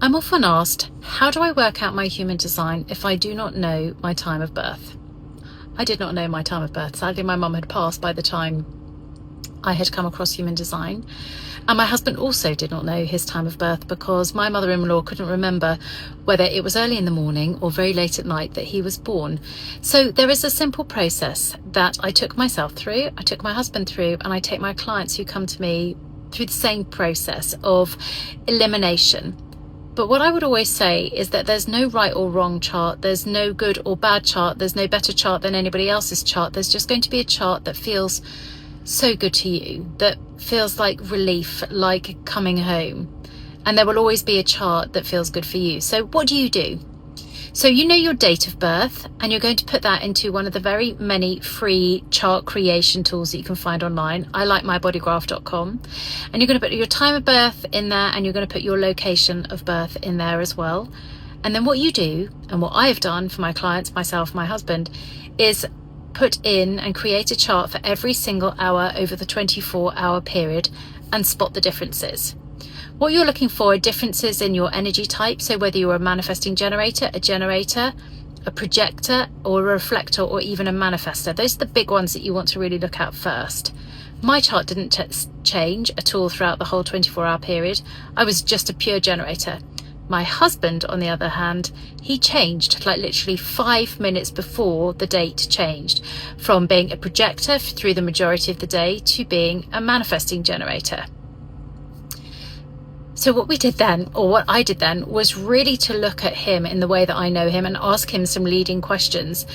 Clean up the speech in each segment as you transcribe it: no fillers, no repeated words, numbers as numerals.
I'm often asked, how do I work out my human design if I do not know my time of birth? I did not know my time of birth. Sadly, my mum had passed by the time I had come across human design. And my husband also did not know his time of birth because my mother-in-law couldn't remember whether it was early in the morning or very late at night that he was born. So there is a simple process that I took myself through, I took my husband through, and I take my clients who come to me through the same process of elimination. But what I would always say is that there's no right or wrong chart, there's no good or bad chart, there's no better chart than anybody else's chart. There's just going to be a chart that feels so good to you, that feels like relief, like coming home. And there will always be a chart that feels good for you. So what do you do? So you know your date of birth, and you're going to put that into one of the very many free chart creation tools that you can find online. I like mybodygraph.com. And you're going to put your time of birth in there, and you're going to put your location of birth in there as well. And then what you do, and what I've done for my clients, myself, my husband, is put in and create a chart for every single hour over the 24-hour period and spot the differences. What you're looking for are differences in your energy type. So whether you're a manifesting generator, a projector, or a reflector, or even a manifestor. Those are the big ones that you want to really look at first. My chart didn't change at all throughout the whole 24-hour period. I was just a pure generator. My husband, on the other hand, he changed like literally 5 minutes before the date changed, from being a projector through the majority of the day to being a manifesting generator. So what we did then, or what I did then, was really to look at him in the way that I know him and ask him some leading questions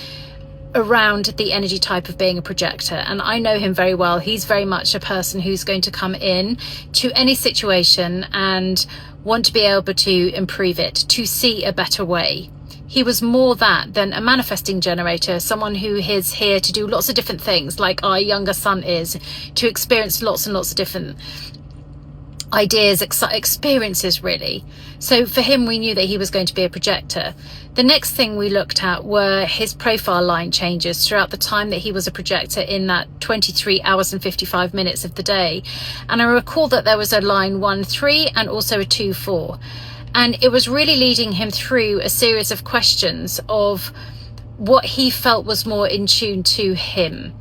around the energy type of being a projector. And I know him very well. He's very much a person who's going to come in to any situation and want to be able to improve it, to see a better way. He was more that than a manifesting generator, someone who is here to do lots of different things, like our younger son is, to experience lots and lots of different ideas, experiences really. So for him, we knew that he was going to be a projector. The next thing we looked at were his profile line changes throughout the time that he was a projector in that 23 hours and 55 minutes of the day. And I recall that there was a line 1-3 and also a 2-4. And it was really leading him through a series of questions of what he felt was more in tune to him.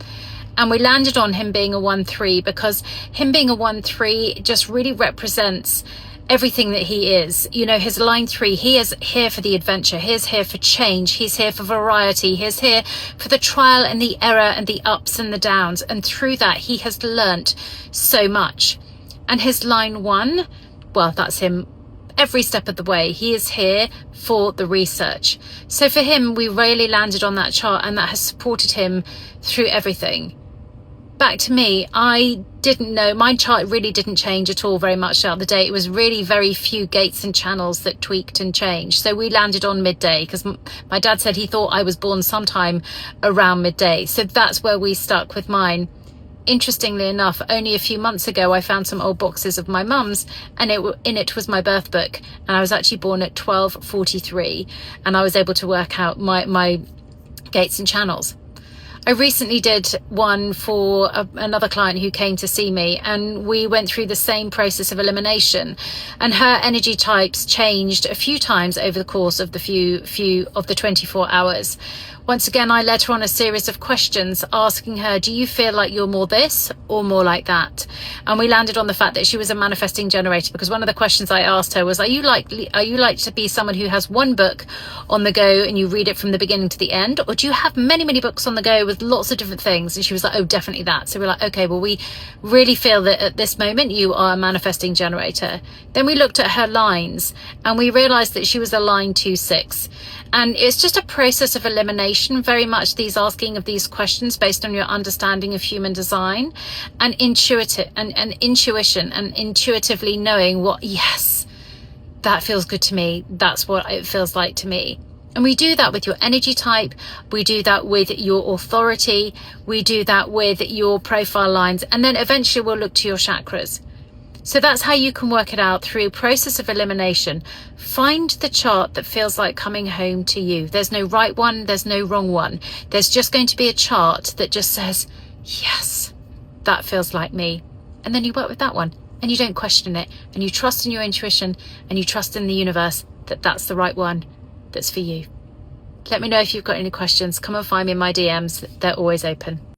And we landed on him being a 1-3 because him being a 1-3 just really represents everything that he is. You know, his line 3, he is here for the adventure. He's here for change. He's here for variety. He's here for the trial and the error and the ups and the downs. And through that, he has learnt so much. And his line 1, well, that's him every step of the way. He is here for the research. So for him, we really landed on that chart, and that has supported him through everything. Back to me, I didn't know, my chart really didn't change at all very much throughout the day. It was really very few gates and channels that tweaked and changed. So we landed on midday because my dad said he thought I was born sometime around midday. So that's where we stuck with mine. Interestingly enough, only a few months ago, I found some old boxes of my mum's, and in it was my birth book. And I was actually born at 12:43, and I was able to work out my gates and channels. I recently did one for another client who came to see me, and we went through the same process of elimination, and her energy types changed a few times over the course of the few of the 24 hours. Once again, I led her on a series of questions asking her, do you feel like you're more this or more like that? And we landed on the fact that she was a manifesting generator, because one of the questions I asked her was, are you like to be someone who has one book on the go and you read it from the beginning to the end? Or do you have many, many books on the go with lots of different things? And she was like, oh, definitely that. So we're like, okay, well, we really feel that at this moment you are a manifesting generator. Then we looked at her lines and we realized that she was a line 2-6. And it's just a process of elimination, very much these asking of these questions based on your understanding of human design and intuition and intuitively knowing what, yes, that feels good to me. That's what it feels like to me. And we do that with your energy type. We do that with your authority. We do that with your profile lines. And then eventually we'll look to your chakras. So that's how you can work it out through a process of elimination. Find the chart that feels like coming home to you. There's no right one, there's no wrong one. There's just going to be a chart that just says, yes, that feels like me. And then you work with that one and you don't question it, and you trust in your intuition, and you trust in the universe that that's the right one that's for you. Let me know if you've got any questions. Come and find me in my DMs. They're always open.